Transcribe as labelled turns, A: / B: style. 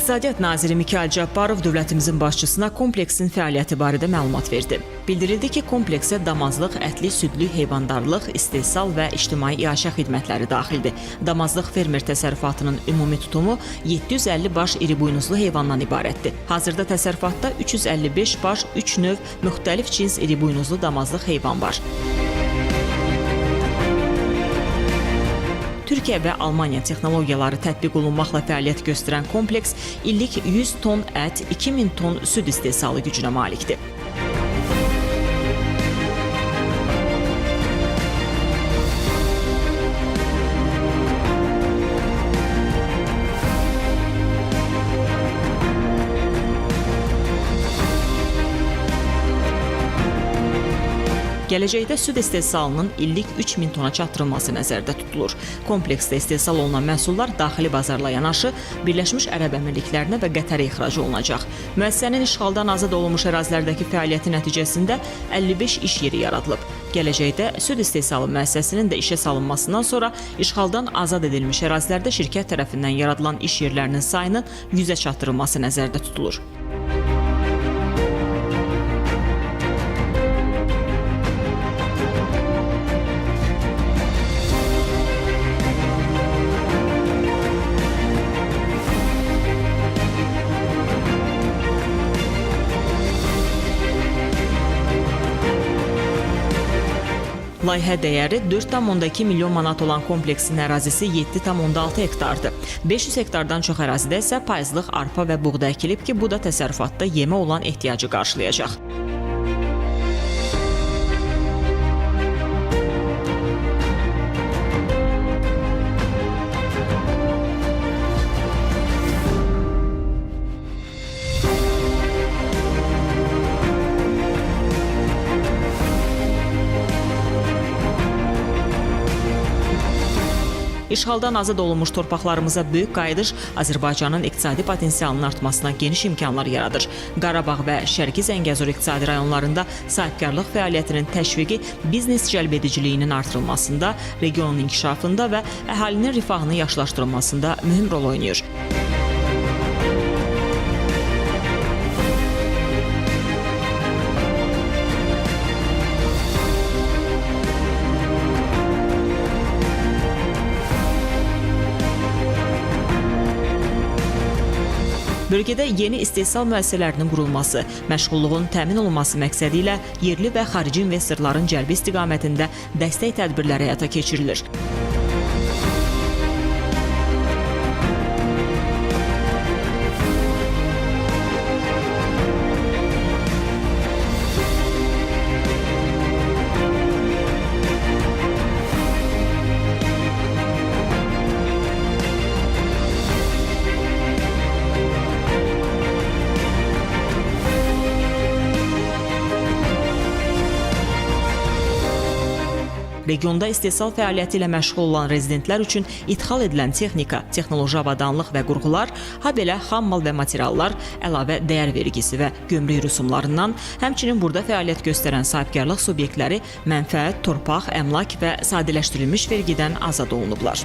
A: İqtisadiyyat naziri Mikayıl Cabbarov dövlətimizin başçısına kompleksin fəaliyyəti barədə məlumat verdi. Bildirildi ki, kompleksə damazlıq, ətli, südlü, heyvandarlıq, istehsal və ictimai iaşə xidmətləri daxildir. Damazlıq fermer təsərrüfatının ümumi tutumu 750 baş iri buynuzlu heyvandan ibarətdir. Hazırda təsərrüfatda 355 baş, 3 növ müxtəlif cins iri buynuzlu damazlıq heyvan var. Türkiyə və Almaniya texnologiyaları tətbiq olunmaqla fəaliyyət göstərən kompleks illik 100 ton ət, 2000 ton süd istehsalı gücünə malikdir. Gələcəkdə süd istehsalının illik 3000 tona çatdırılması nəzərdə tutulur. Kompleksdə istehsal olunan məhsullar daxili bazarla yanaşı Birləşmiş Ərəb Əmirliklərinə və Qətərə ixrac olunacaq. Müəssisənin işğaldan azad olunmuş ərazilərdəki fəaliyyəti nəticəsində 55 iş yeri yaradılıb. Gələcəkdə süd istehsalı müəssisəsinin də işə salınmasından sonra işğaldan azad edilmiş ərazilərdə şirkət tərəfindən yaradılan iş yerlərinin sayının 100-ə çatdırılması nəzərdə tutulur. Layihə dəyəri 4,2 milyon manat olan kompleksin ərazisi 7,6 hektardır. 500 hektardan çox ərazidə isə payızlıq arpa və buğda əkilib ki, bu da təsərrüfatda yemə olan ehtiyacı qarşılayacaq. İşğaldan azad olunmuş torpaqlarımıza böyük qayıdış Azərbaycanın iqtisadi potensialının artmasına geniş imkanlar yaradır. Qarabağ və Şərqi Zəngəzur iqtisadi rayonlarında sahibkarlıq fəaliyyətinin təşviqi biznes cəlbediciliyinin artırılmasında, regionun inkişafında və əhalinin rifahını yaxşılaşdırılmasında mühüm rol oynayır. Bölgədə yeni istehsal müəssisələrinin qurulması, məşğulluğun təmin olunması məqsədi ilə yerli və xarici investorların cəlbi istiqamətində dəstək tədbirləri həyata keçirilir. Regionda istehsal fəaliyyəti ilə məşğul olan rezidentlər üçün idxal edilən texnika, texnoloji avadanlıq və qurğular, habelə xammal və materiallar, əlavə dəyər vergisi və gömrük rüsumlarından, həmçinin burada fəaliyyət göstərən sahibkarlıq subyektləri mənfəət, torpaq, əmlak və sadələşdirilmiş vergidən azad olunublar.